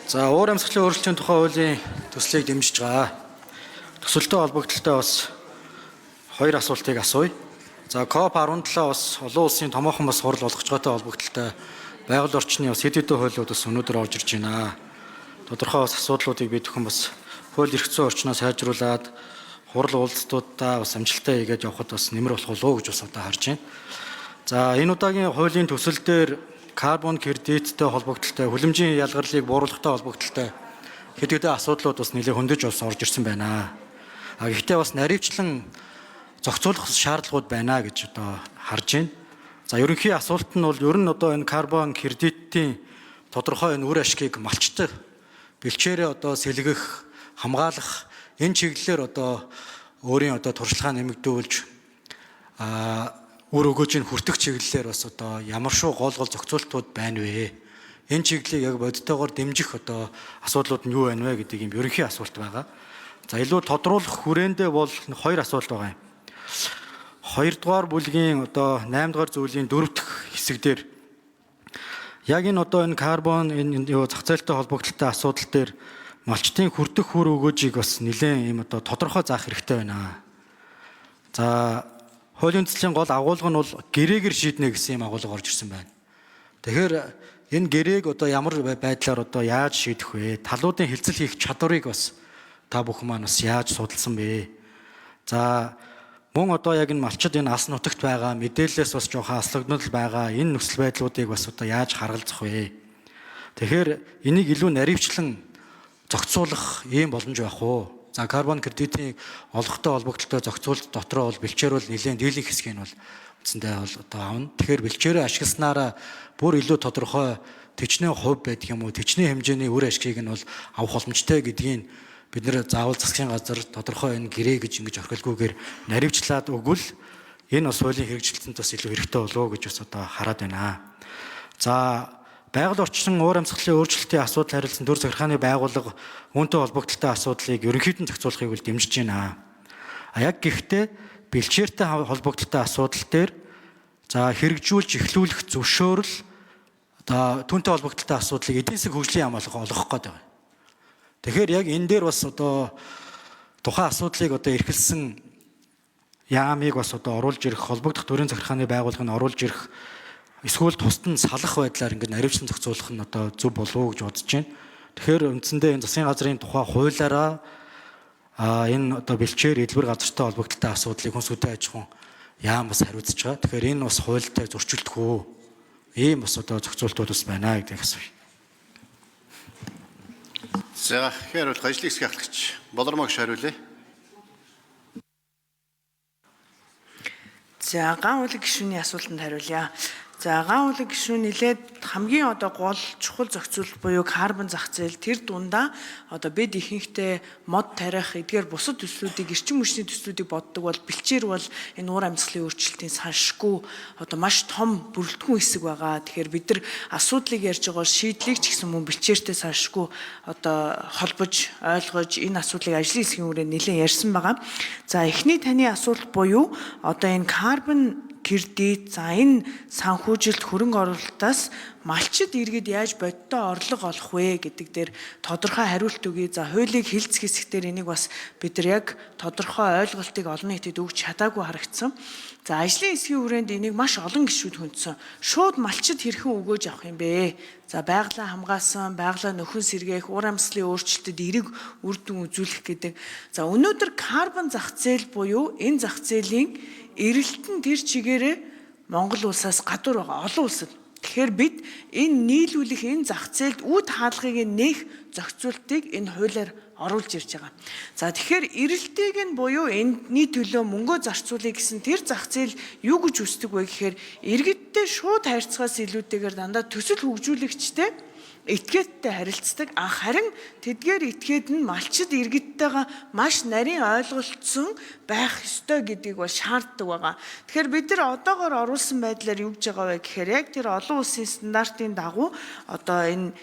За уур амьсгалын өөрчлөлтийн тухай хуулийн төслийг дэмжиж байгаа. Төсөлтэй холбогдлолтой бас хоёр асуултыг асууя. За COP17 бас олон улсын томоохон бас хурал болгоцгоотой холбогдлолтой байгаль орчны бас хэд хэдэн хуулиуд бас өнөөдөр орж ирж байна. Тодорхой бас асуудлуудыг бид бүхэн бас хууль эрх зүйн орчноо сайжруулад хурал уулзалтуудаа бас амжилттай хийгээд явхад бас нэмэр болох болов уу гэж бас одоо харж байна. За энэ удаагийн хуулийн төсөл дээр карбон кредиттэй холбогдлолтой, хүлэмжийн ялгарлыг бууруулахтай холбогдлолтой хэд хэдэн асуудлууд бас нэлээд хөндөж бас орж ирсэн байна. Гэхдээ бас наривчлан зохицуулах шаардлагууд байна гэж одоо харж байна. За ерөнхий асуулт нь бол ер нь одоо энэ карбон кредитийн тодорхой энэ үр ашгийг малчтай бэлчээрээ одоо сэлгэх, хамгаалах энэ чиглэлээр одоо өөрийн одоо туршлагаа нэмэгдүүлж үр өгөөжийг хүртэх чиглэлээр бас одоо ямар шүү гол зохицуултууд байна вэ? Энэ чиглэлийг яг бодитойгоор дэмжих одоо асуудлууд нь юу байна вэ гэдэг юм ерөнхий асуулт байгаа. За илүү тодруулах хүрээндээ бол хоёр асуулт байгаа юм. Хоёрдугаар бүлгийн одоо 8 дугаар зүйлийн 4 дахь хэсэг дээр яг энэ одоо энэ карбон энэ зах зээлтэй холбогдлолтой асуудал дээр малчтын хүртэх үр өгөөжийг бас нэлээд юм одоо тодорхой заах хэрэгтэй байна. За хуулийн төслийн гол агуулга нь бол гэрээгээр шийднэ гэсэн юм агуулга орж ирсэн байна. Тэгэхээр энэ гэрээг одоо ямар байдлаар одоо яаж шийдэх вэ? Талуудын хилцэл хийх чадварыг бас та бүхэн маань бас яаж судалсан бэ? За мөн одоо яг энэ малчид энэ алс нутагт байгаа мэдээлэлээс бас жоохон аслагдмал байгаа энэ нөхцөл байдлуудыг бас одоо яаж харгалзах вэ? Тэгэхээр энийг илүү наривчлан зохицуулах ийм боломж байх уу? За карбон кредитийн олгохтой холбогдлолтой зохицуулалт дотроо бол бэлчээр бол нэлээд дийлэнх хэсгийг бол үндсэндээ бол одоо авна. Тэгэхээр бэлчээрээ ашигласнараа бүр илүү тодорхой төчнээ хувь байдаг юм уу? Төчнээ хэмжээний үр ашгийг нь бол авах боломжтой гэдгийг бид нэр заавал засгийн газар тодорхой энэ гэрээ гэж ингэж орхилгүйгээр наривчлаад өгвөл энэ бас хуулийн хэрэгжилтэнд бас илүү хэрэгтэй болов уу гэж бас одоо хараад байна. За байгаль орчин уур амьсгалын өөрчлөлтийн асуудал харилцан төр захиргааны байгууллага үүнтэй холбогдлолтой асуудлыг ерөнхийдөө зохицуулахыг бол дэмжиж байна. Яг гэхдээ бэлчээртэй холбогдлолтой асуудал дээр за хэрэгжүүлж эхлүүлэх зөвшөөрөл одоо түүнтэй холбогдлолтой асуудлыг эдийн засгийн хөгжлийн хамгаалалт олгох гэдэг. Тэгэхээр яг энэ дээр бас одоо тухайн асуудлыг одоо эрхэлсэн яамыг бас одоо оруулж ирэх холбогдох төрийн захиргааны байгууллага нь оруулж ирэх эсвэл тусад нь салах байдлаар ингээд наривчлан зохицуулах нь одоо зөв болов уу гэж бодож байна. Тэгэхээр үндсэндээ энэ засгийн газрын тухай хуулиараа энэ одоо бэлчээр эдгээр газартай холбогдлолтой асуудлыг хүн сүдэн аж ахуйн яам бас хариуцж байгаа. Тэгэхээр энэ бас хуультай зөрчилдөх үү? Ийм бас одоо зохицуултууд бас байна гэдэг асууя. За хэрвэл ажлын хэсгийн ахлагч Болормог хариулъя. За ган уулын гишүүний асуултанд хариулъя. За ган уулын гишүүн нэлээд хамгийн одоо гол чухал зохицуулалт буюу карбон зах зээл тэр дундаа одоо бид ихэнхдээ мод тарих эдгээр бусад төслүүдийг эрчим хүчний төслүүдийг боддог бол бэлчээр бол энэ уур амьсгалын өөрчлөлтийн саншгүй одоо маш том бүрэлдэхүүн хэсэг байгаа. Тэгэхээр бид нар асуудлыг ярьж байгаа шийдлийг ч гэсэн мөн бэлчээртэй саншгүй одоо холбож ойлгож энэ асуудлыг ажлын хэсгийн хүрээ нэлээд ярьсан байгаа. За эхний таны асуулт буюу одоо энэ карбон кредит за энэ санхүүжилт хөрөнгө оруулалтаас малчид иргэд яаж бодиттой орлого олох вэ гэдэг дээр тодорхой хариулт өгье. За хуулийг хэлц хэсгээр энийг бас бид нар яг тодорхой ойлголтыг олон нийтэд өгч чадаагүй харагдсан. За ажлын хэсгийн хүрээнд энийг маш олон гишүүд хүндсэн. Шууд малчид хэрхэн өгөөж авах юм бэ? За байгалаа хамгаалсан, байгалаа нөхөн сэргээх, уур амьсгалын өөрчлөлтөд эерэг үр дүн үзүүлэх гэдэг. За өнөөдөр карбон зах зээл буюу энэ зах зээлийн эрэлтэн тэр чигээрээ Монгол улсаас гадуур байгаа олон улсад. Тэгэхээр бид энэ нийлүүлэх энэ зах зээлд үд хаалгыг нээх зохицуултыг энэ хуулиар оруулж ирж байгаа. За тэгэхээр эрэлтийг нь буюу энэний төлөө мөнгөө зарцуулъя гэсэн тэр зах зээл юу гэж үздэг вэ гэхээр иргэдтэй шууд харьцахаас илүүтэйгээр дандаа төсөл хөгжүүлэгчтэй этгээдтэй харилцдаг. Харин тэдгээр этгээд нь малчид иргэдтэйгээ маш нарийн ойлголцсон байх ёстой гэдгийг бол шаарддаг байгаа. Тэгэхээр бид нар одоогоор оруулсан байдлаар юу гэж байгаа вэ гэхээр яг тэр олон улсын стандартын дагуу одоо энэ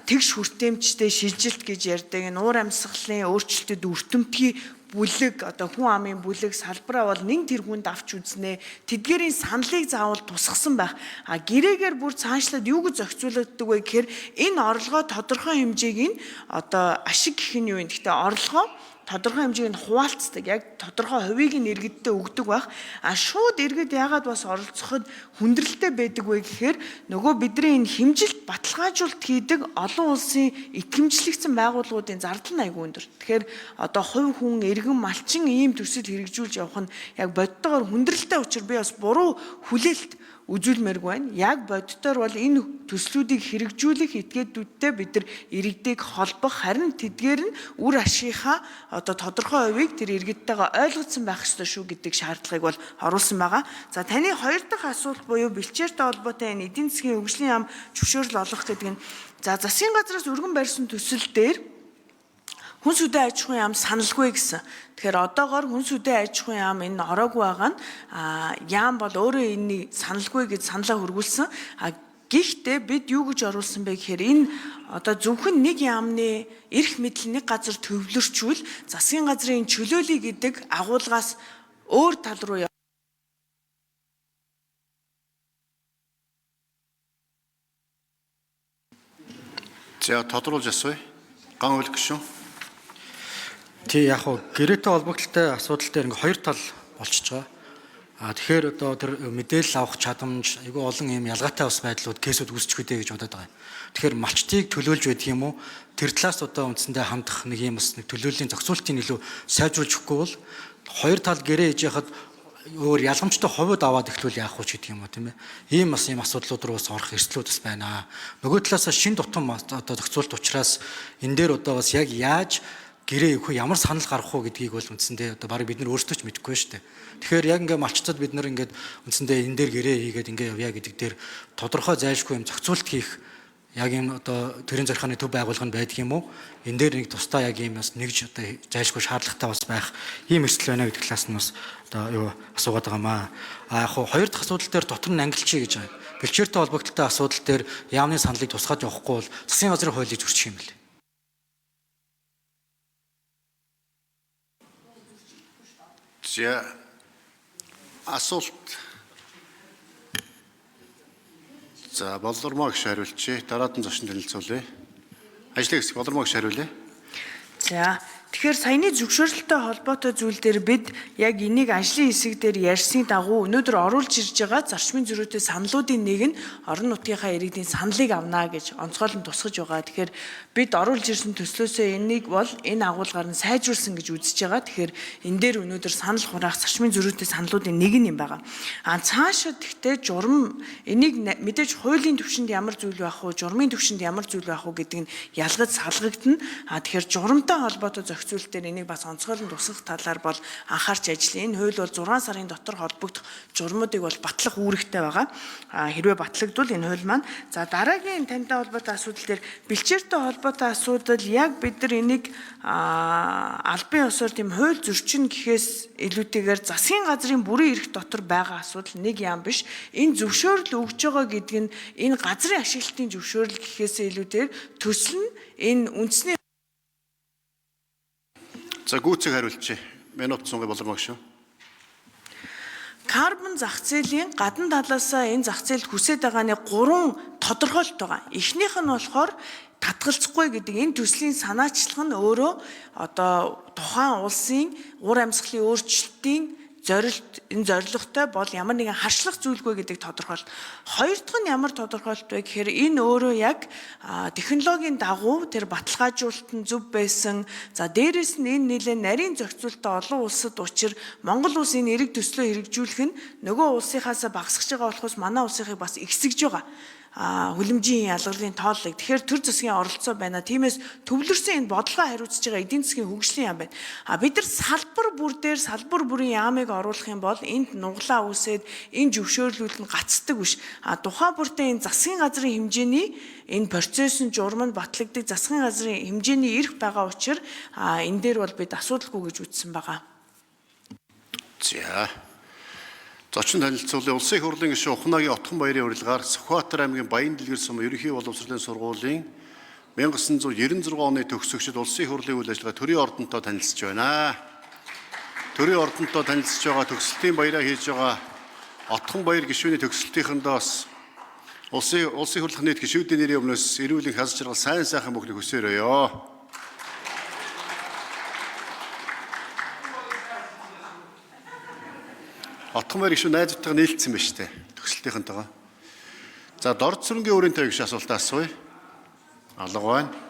тэгш хүртээмжтэй шилжилт гэж ярьдаг энэ уур амьсгалын өөрчлөлтөд өртөмтгий бүлэг одоо хүн амын бүлэг салбараа бол нэг тэргуунд авч үзнэ. Тэдгээрийн саналыг заавал тусгасан байх. Гэрээгээр бүр цаашлаад юу гэж зохицуулагддаг вэ гэхээр энэ орлогоо тодорхой хэмжээг нь одоо ашиг гэх нь юу юм. Гэхдээ орлогоо тодорхой хэмжээнд хуваалцдаг, яг тодорхой хувийг нь иргэддээ өгдөг байх. Шууд иргэд яагаад бас оролцоход хүндрэлтэй байдаг вэ гэхээр нөгөө бидний энэ хэмжилт баталгаажуулалт хийдэг олон улсын итгэмжлэгдсэн байгууллагуудын зардал нь айгүй өндөр. Тэгэхээр одоо хувь хүн, иргэн, малчин ийм төсөл хэрэгжүүлж явах нь яг бодтойгоор хүндрэлтэй учраас би бас буруу хүлээлт үзүүлмээргүй байна. Яг боддоор бол энэ төслүүдийг хэрэгжүүлэх этгээдүүдтэй бид нар иргэдийг холбох, харин тэдгээр нь үр ашигынхаа одоо тодорхой хувийг тэр иргэдтэйгээ ойлгоцсон байх ёстой шүү гэдэг шаардлагыг бол оруулсан байгаа. За таны хоёр дахь асуулт буюу бэлчээртэй холбоотой энэ эдийн засгийн хөгжлийн яам зөвшөөрөл олох гэдэг нь засгийн газраас өргөн барьсан төсөл дээр хүн сүдэн аж ахуйн яам саналгүй гэсэн. Тэгэхээр одоогоор хүн сүдэн аж ахуйн яам энэ ороогүй байгаа нь яам бол өөрөө энэний саналгүй гэж саналаа хөргүүлсэн. Гэхдээ бид юу гэж оруулсан бэ гэхээр энэ одоо зөвхөн нэг яамны эрх мэдэл нэг газар төвлөрчүүл засгийн газрын чөлөөлөе гэдэг агуулгаас өөр тал руу За тодруулж асууя. Ган хөлөх гишүүн. Тий яг хоо гэрээтэй холбогдлолтой асуудал дээр ингээ хоёр тал болчихж байгаа. Тэгэхээр одоо тэр мэдээлэл авах чадамж айгүй олон юм ялгаатай бас байдлууд кейсүүд үүсчих үдэ гэж бодоод байгаа. Тэгэхээр малчтыг төлөөлж байдаг юм уу? Тэр талаас одоо үндсэндээ хандах нэг юм бас нэг төлөөллийн зохицуултын илүү сайжруулж өгөхгүй бол хоёр тал гэрээ хийж яхад өөр ялгамжтай ховод аваад эхлүүл яах вэ гэдэг юм уу тийм ээ. Ийм бас ийм асуудлууд руу бас орох эрсдлүүд бас байна. Нөгөө талаас шин тутам одоо зохицуулт учраас энэ дээр одоо бас яг яаж гэрээ өгөх ямар санал гаргах уу гэдгийг бол үндсэндээ одоо баг бид нар өөрсдөө ч мэдэхгүй шүү дээ. Тэгэхээр яг ингээ малчтад бид нар ингээд үндсэндээ энэ дээр гэрээ хийгээд ингээ явъя гэдэг дээр тодорхой зайлшгүй юм зохицуулт хийх яг юм одоо төрийн зархааны төв байгуулганд байдаг юм уу? Энэ дээр нэг тусдаа яг юм бас нэгж одоо зайлшгүй шаардлагатай бас байх ийм эрсдэл байна гэдэг талаас нь бас одоо юу асуугаад байгаамаа. Яг хоо хоёр дахь асуудал дээр дотор нь ангилчий гэж байгаа. Бэлчээртэй холбогдлолтой асуудал дээр яамны саналыг тусгаж явахгүй бол засгийн газрын хуулийг зөрчих юм бэл. За асуулт. За болдормоо гэж хариулчих. Дараад нь зочин танилцуулъя. Ажлын хэсэг болдормоо гэж хариулъя. За тэгэхээр саяны зөвшөөрлөлтөй холбоотой зүйл дээр бид яг энийг ажлын хэсэг дээр ярьсны дагуу өнөөдөр оруулж ирж байгаа зарчмын зөрүүтэй саналуудын нэг нь орон нутгийнхаа иргэдийн саналыг авнаа гэж онцгойлон тусгаж байгаа. Тэгэхээр бид оруулж ирсэн төслөөсөө энийг бол энэ агуулгаар нь сайжруулсан гэж үзэж байгаа. Тэгэхээр энэ дээр өнөөдөр санал хураах зарчмын зөрүүтэй саналуудын нэг нь юм байгаа. Цаашаа гэхдээ журам энийг мэдээж хуулийн түвшинд ямар зүйл байх вэ, журмын түвшинд ямар зүйл байх вэ гэдэг нь ялгаж салгагдана. Тэгэхээр журамтай холбоотой зохицуулт дээр энийг бас онцгойлон тусгах талаар бол анхаарч ажиллая. Энэ хууль бол 6 сарын дотор холбогдох журмуудыг бол батлах үүрэгтэй байгаа. Хэрвээ батлагдвал энэ хууль маань за дараагийн тантай холбоотой асуудал дээр бэлчээртэй холбоотой асуудал яг бид нар энийг албан ёсоор тийм хууль зөрчин гэхээс илүүтэйгээр засгийн газрын бүрэн эрх дотор байгаа асуудал нэг юм биш. Энэ зөвшөөрөл өгж байгаа гэдэг нь энэ газрын ашиглалтын зөвшөөрөл гэхээс илүүтэйгээр төсөл нь энэ үндэсний За гүйцэг хариулчих. Минут цунгийн болормоо гишүүн. Карбон зах зээлийн гадна талаасаа энэ зах зээлд хүсэж байгаа 3 тодорхойлт байгаа. Эхнийх нь болохоор татгалзахгүй гэдэг энэ төслийн санаачлах нь өөрөө одоо тухайн улсын уур амьсгалын өөрчлөлтийн энэ зорилготой бол ямар нэгэн харшлах зүйлгүй гэдэг тодорхойлт. Хоёр дахь нь ямар тодорхойлт вэ гэхээр энэ өөрөө яг технологийн дагуу тэр баталгаажуулалт нь зөв байсан. За дээрэс нь энэ нэлээд нарийн зохицуулалттай олон улсад учир Монгол улсын эрэг төслөө хэрэгжүүлэх нь нөгөө улсынхаас багасгаж байгаа болохоос манай улсынхыг бас ихсэж байгаа. Хүлэмжийн ялгарлын тооллыг. Тэгэхээр төр засгийн оролцоо байна. Тиймээс төвлөрсөн энэ бодлогоо хариуцж байгаа эдийн засгийн хөгжлийн яам байна. Бид нар салбар бүр дээр салбар бүрийн яамыг оруулах юм бол энд нуглаа үүсээд энэ зөвшөөрлүүд нь гацдаг биш. Тухайн бүртээ энэ засгийн газрын хэмжээний энэ процесс нь журам нь батлагддаг засгийн газрын хэмжээний эрх байгаа учраас энэ дээр бол бид асуудалгүй гэж үзсэн байгаа. За зочин танилцуулын улсын их хурлын гишүүн Ухнагийн Отхон баярын урилгаар Сүхбаатар аймгийн Баян дэлгэр сум ерөнхий боловсролын сургуулийн 1996 оны төгсөгчид улсын их хурлын үйл ажиллагаа төрийн ордонтой танилцж байна. төрийн ордонтой танилцж байгаа төгсөлтийн баяраа хийж байгаа Отхон баяр гишүүний төгсөлтийнхөндөөс улсын хурлах нийт гишүүдийн нэрийн өмнөөс эрүүл хаз жаргал сайн сайхан бүхнийг хүсээрөөё. Отхон баяр гишүүн найзуудтайгаа нийлцсэн байна шүү дээ. Төгсөлтийнхөнтэйгээ. За дорд сүрэнгийн өрөөний тавигш асуултаа асууя. Алга байна.